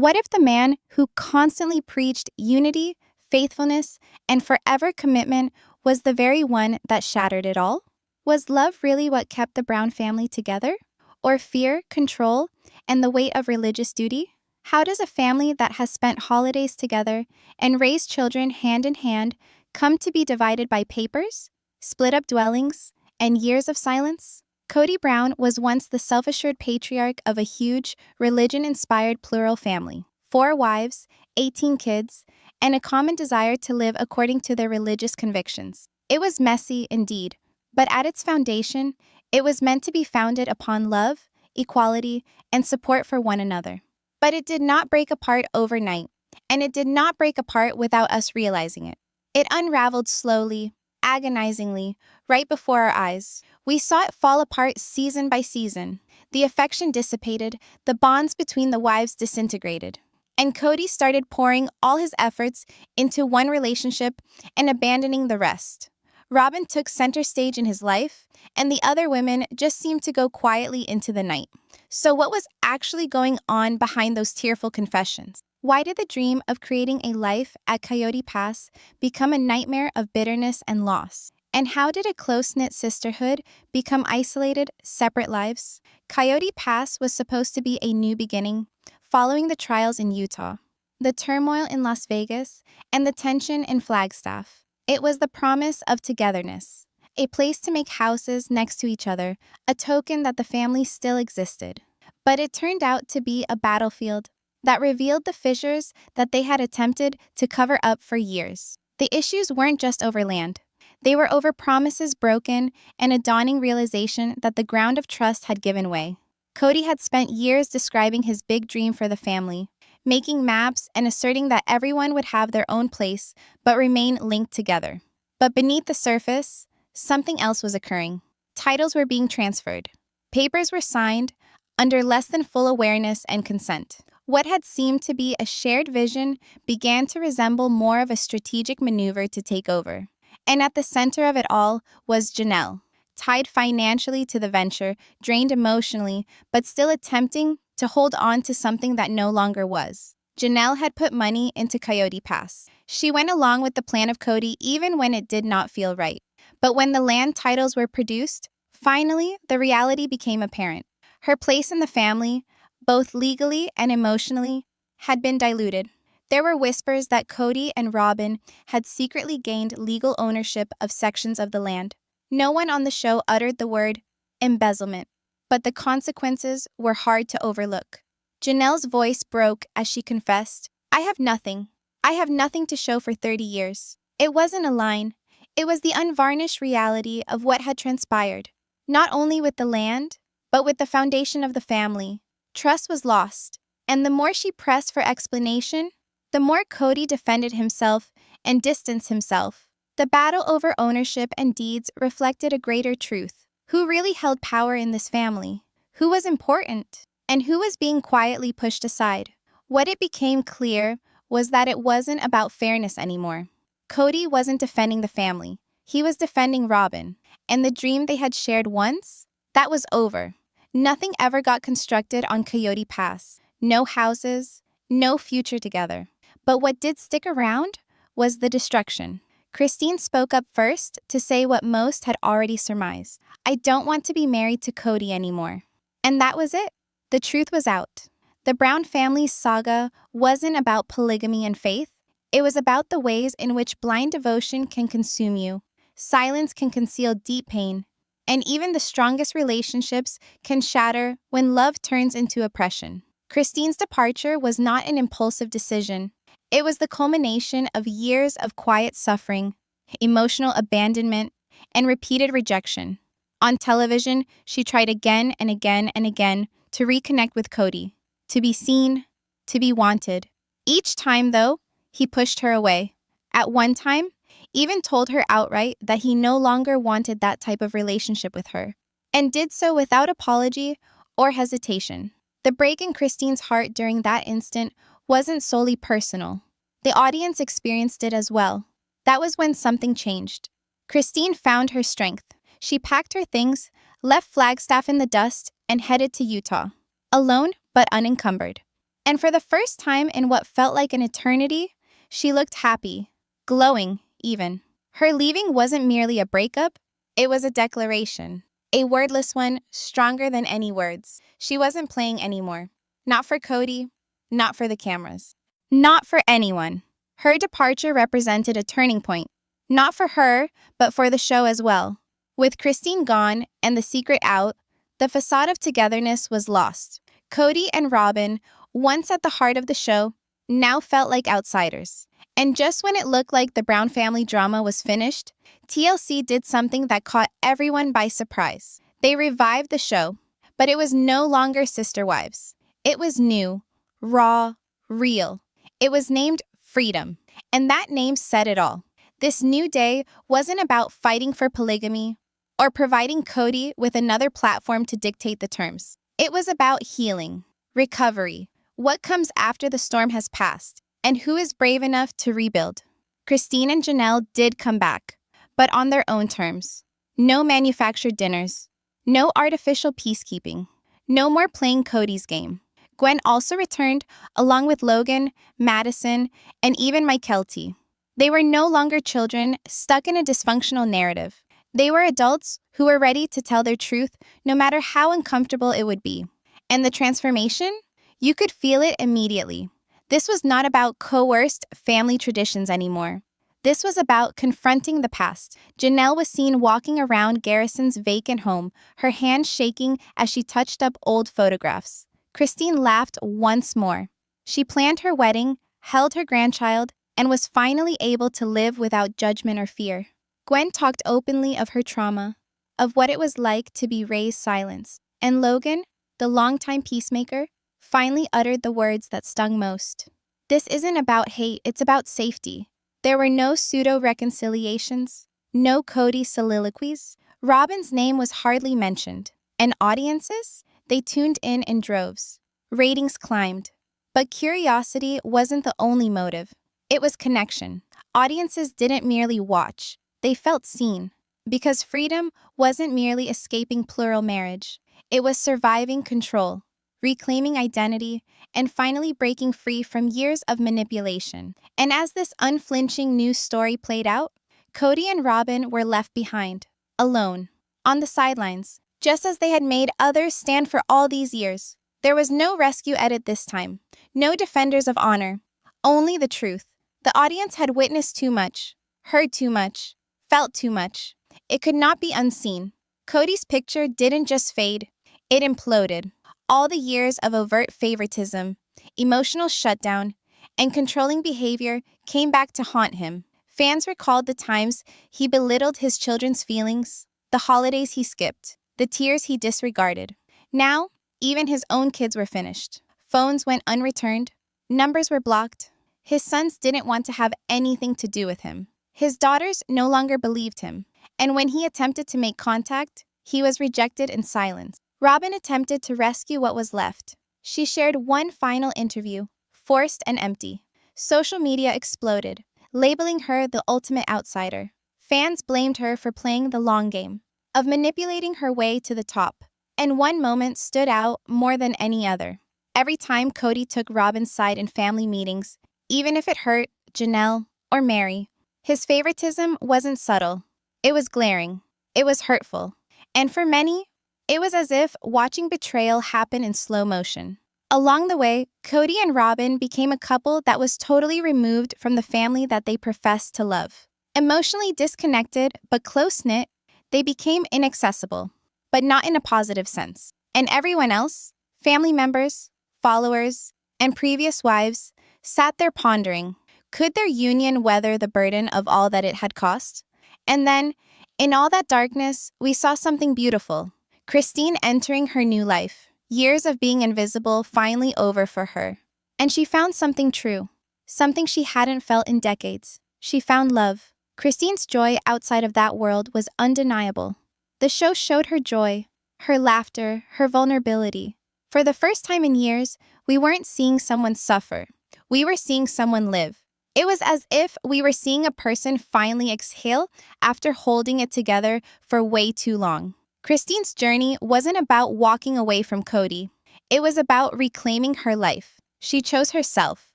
What if the man who constantly preached unity, faithfulness, and forever commitment was the very one that shattered it all? Was love really what kept the Brown family together? Or fear, control, and the weight of religious duty? How does a family that has spent holidays together and raised children hand in hand come to be divided by papers, split up dwellings, and years of silence? Kody Brown was once the self-assured patriarch of a huge, religion-inspired plural family. 4 wives, 18 kids, and a common desire to live according to their religious convictions. It was messy indeed, but at its foundation, it was meant to be founded upon love, equality, and support for one another. But it did not break apart overnight, and it did not break apart without us realizing it. It unraveled slowly, agonizingly, right before our eyes. We saw it fall apart season by season. The affection dissipated, the bonds between the wives disintegrated. And Kody started pouring all his efforts into one relationship and abandoning the rest. Robyn took center stage in his life, and the other women just seemed to go quietly into the night. So what was actually going on behind those tearful confessions? Why did the dream of creating a life at Coyote Pass become a nightmare of bitterness and loss? And how did a close-knit sisterhood become isolated, separate lives? Coyote Pass was supposed to be a new beginning, following the trials in Utah, the turmoil in Las Vegas, and the tension in Flagstaff. It was the promise of togetherness, a place to make houses next to each other, a token that the family still existed. But it turned out to be a battlefield that revealed the fissures that they had attempted to cover up for years. The issues weren't just over land. They were over promises broken and a dawning realization that the ground of trust had given way. Kody had spent years describing his big dream for the family, making maps and asserting that everyone would have their own place but remain linked together. But beneath the surface, something else was occurring. Titles were being transferred. Papers were signed under less than full awareness and consent. What had seemed to be a shared vision began to resemble more of a strategic maneuver to take over. And at the center of it all was Janelle, tied financially to the venture, drained emotionally, but still attempting to hold on to something that no longer was. Janelle had put money into Coyote Pass. She went along with the plan of Kody even when it did not feel right. But when the land titles were produced, finally, the reality became apparent. Her place in the family, both legally and emotionally, had been diluted. There were whispers that Kody and Robyn had secretly gained legal ownership of sections of the land. No one on the show uttered the word embezzlement, but the consequences were hard to overlook. Janelle's voice broke as she confessed, "I have nothing. I have nothing to show for 30 years. It wasn't a line. It was the unvarnished reality of what had transpired, not only with the land, but with the foundation of the family. Trust was lost, and the more she pressed for explanation, the more Kody defended himself and distanced himself. The battle over ownership and deeds reflected a greater truth. Who really held power in this family? Who was important? And who was being quietly pushed aside? What it became clear was that it wasn't about fairness anymore. Kody wasn't defending the family. He was defending Robyn. And the dream they had shared once? That was over. Nothing ever got constructed on Coyote Pass. No houses, no future together. But what did stick around was the destruction. Christine spoke up first to say what most had already surmised. "I don't want to be married to Kody anymore." And that was it. The truth was out. The Brown family's saga wasn't about polygamy and faith. It was about the ways in which blind devotion can consume you. Silence can conceal deep pain. And even the strongest relationships can shatter when love turns into oppression. Christine's departure was not an impulsive decision. It was the culmination of years of quiet suffering, emotional abandonment, and repeated rejection. On television, she tried again and again and again to reconnect with Kody, to be seen, to be wanted. Each time, though, he pushed her away. At one time, even told her outright that he no longer wanted that type of relationship with her, and did so without apology or hesitation. The break in Christine's heart during that instant wasn't solely personal. The audience experienced it as well. That was when something changed. Christine found her strength. She packed her things, left Flagstaff in the dust, and headed to Utah. Alone, but unencumbered. And for the first time in what felt like an eternity, she looked happy, glowing even. Her leaving wasn't merely a breakup, it was a declaration. A wordless one, stronger than any words. She wasn't playing anymore. Not for Kody, not for the cameras. Not for anyone. Her departure represented a turning point. Not for her, but for the show as well. With Christine gone and the secret out, the facade of togetherness was lost. Kody and Robyn, once at the heart of the show, now felt like outsiders. And just when it looked like the Brown family drama was finished, TLC did something that caught everyone by surprise. They revived the show, but it was no longer Sister Wives. It was new, raw, real. It was named Freedom, and that name said it all. This new day wasn't about fighting for polygamy or providing Kody with another platform to dictate the terms. It was about healing, recovery, what comes after the storm has passed, and who is brave enough to rebuild. Christine and Janelle did come back, but on their own terms. No manufactured dinners, no artificial peacekeeping, no more playing Kody's game. Gwen also returned, along with Logan, Madison, and even Mykelti. They were no longer children stuck in a dysfunctional narrative. They were adults who were ready to tell their truth no matter how uncomfortable it would be. And the transformation? You could feel it immediately. This was not about coerced family traditions anymore. This was about confronting the past. Janelle was seen walking around Garrison's vacant home, her hands shaking as she touched up old photographs. Christine laughed once more. She planned her wedding, held her grandchild, and was finally able to live without judgment or fear. Gwen talked openly of her trauma, of what it was like to be raised silenced. And Logan, the longtime peacemaker, finally uttered the words that stung most. This isn't about hate, it's about safety. There were no pseudo-reconciliations, no Kody soliloquies. Robyn's name was hardly mentioned. And audiences? They tuned in droves. Ratings climbed. But curiosity wasn't the only motive. It was connection. Audiences didn't merely watch. They felt seen. Because freedom wasn't merely escaping plural marriage. It was surviving control, reclaiming identity, and finally breaking free from years of manipulation. And as this unflinching new story played out, Kody and Robyn were left behind, alone, on the sidelines, just as they had made others stand for all these years. There was no rescue edit this time, no defenders of honor, only the truth. The audience had witnessed too much, heard too much, felt too much. It could not be unseen. Kody's picture didn't just fade, it imploded. All the years of overt favoritism, emotional shutdown, and controlling behavior came back to haunt him. Fans recalled the times he belittled his children's feelings, the holidays he skipped, the tears he disregarded. Now, even his own kids were finished. Phones went unreturned, numbers were blocked. His sons didn't want to have anything to do with him. His daughters no longer believed him. And when he attempted to make contact, he was rejected in silence. Robyn attempted to rescue what was left. She shared one final interview, forced and empty. Social media exploded, labeling her the ultimate outsider. Fans blamed her for playing the long game, of manipulating her way to the top. And one moment stood out more than any other. Every time Kody took Robyn's side in family meetings, even if it hurt Janelle or Meri, his favoritism wasn't subtle. It was glaring. It was hurtful. And for many, it was as if watching betrayal happen in slow motion. Along the way, Kody and Robyn became a couple that was totally removed from the family that they professed to love. Emotionally disconnected but close-knit, they became inaccessible, but not in a positive sense. And everyone else, family members, followers, and previous wives, sat there pondering, could their union weather the burden of all that it had cost? And then, in all that darkness, we saw something beautiful. Christine entering her new life. Years of being invisible finally over for her. And she found something true. Something she hadn't felt in decades. She found love. Christine's joy outside of that world was undeniable. The show showed her joy, her laughter, her vulnerability. For the first time in years, we weren't seeing someone suffer. We were seeing someone live. It was as if we were seeing a person finally exhale after holding it together for way too long. Christine's journey wasn't about walking away from Kody. It was about reclaiming her life. She chose herself,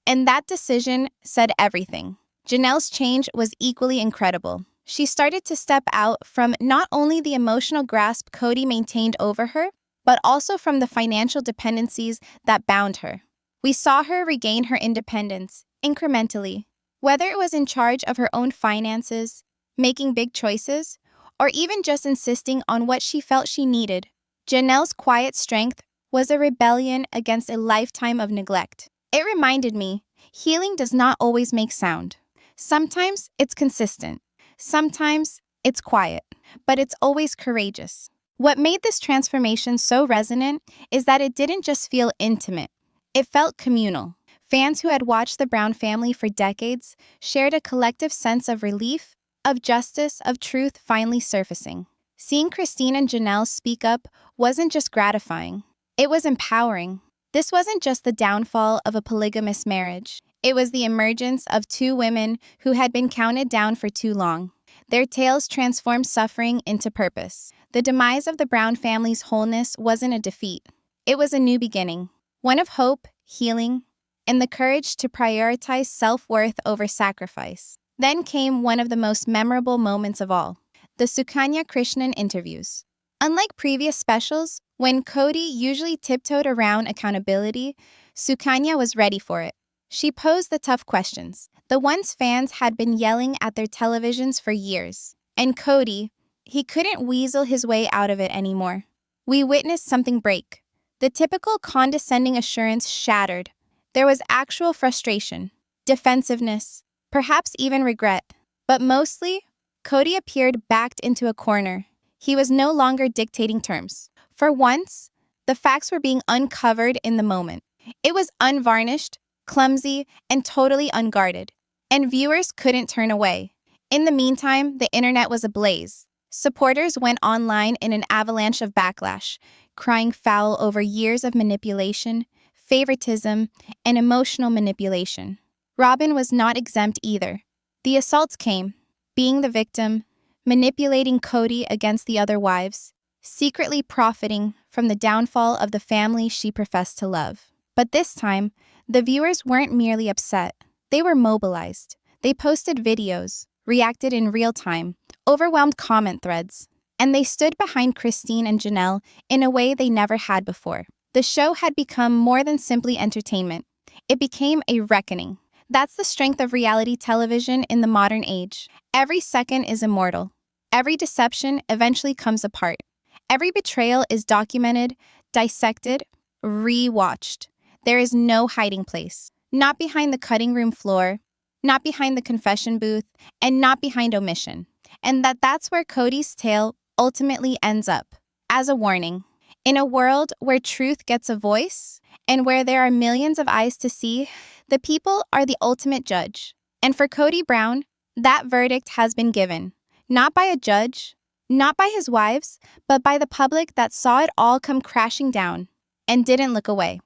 and that decision said everything. Janelle's change was equally incredible. She started to step out from not only the emotional grasp Kody maintained over her, but also from the financial dependencies that bound her. We saw her regain her independence, incrementally, whether it was in charge of her own finances, making big choices, or even just insisting on what she felt she needed. Janelle's quiet strength was a rebellion against a lifetime of neglect. It reminded me, healing does not always make sound. Sometimes it's consistent. Sometimes it's quiet, but it's always courageous. What made this transformation so resonant is that it didn't just feel intimate. It felt communal. Fans who had watched the Brown family for decades shared a collective sense of relief, of justice, of truth finally surfacing. Seeing Christine and Janelle speak up wasn't just gratifying. It was empowering. This wasn't just the downfall of a polygamous marriage. It was the emergence of two women who had been counted down for too long. Their tales transformed suffering into purpose. The demise of the Brown family's wholeness wasn't a defeat. It was a new beginning, one of hope, healing, and the courage to prioritize self-worth over sacrifice. Then came one of the most memorable moments of all, the Sukanya Krishnan interviews. Unlike previous specials, when Kody usually tiptoed around accountability, Sukanya was ready for it. She posed the tough questions, the ones fans had been yelling at their televisions for years. And Kody, he couldn't weasel his way out of it anymore. We witnessed something break. The typical condescending assurance shattered. There was actual frustration, defensiveness, perhaps even regret. But mostly, Kody appeared backed into a corner. He was no longer dictating terms. For once, the facts were being uncovered in the moment. It was unvarnished, clumsy, and totally unguarded. And viewers couldn't turn away. In the meantime, the internet was ablaze. Supporters went online in an avalanche of backlash, crying foul over years of manipulation, favoritism, and emotional manipulation. Robyn was not exempt either. The assaults came, being the victim, manipulating Kody against the other wives, secretly profiting from the downfall of the family she professed to love. But this time, the viewers weren't merely upset. They were mobilized. They posted videos, reacted in real time, overwhelmed comment threads, and they stood behind Christine and Janelle in a way they never had before. The show had become more than simply entertainment. It became a reckoning. That's the strength of reality television in the modern age. Every second is immortal. Every deception eventually comes apart. Every betrayal is documented, dissected, re-watched. There is no hiding place. Not behind the cutting room floor, not behind the confession booth, and not behind omission. And that's where Kody's tale ultimately ends up, as a warning. In a world where truth gets a voice, and where there are millions of eyes to see, the people are the ultimate judge. And for Kody Brown, that verdict has been given. Not by a judge, not by his wives, but by the public that saw it all come crashing down and didn't look away.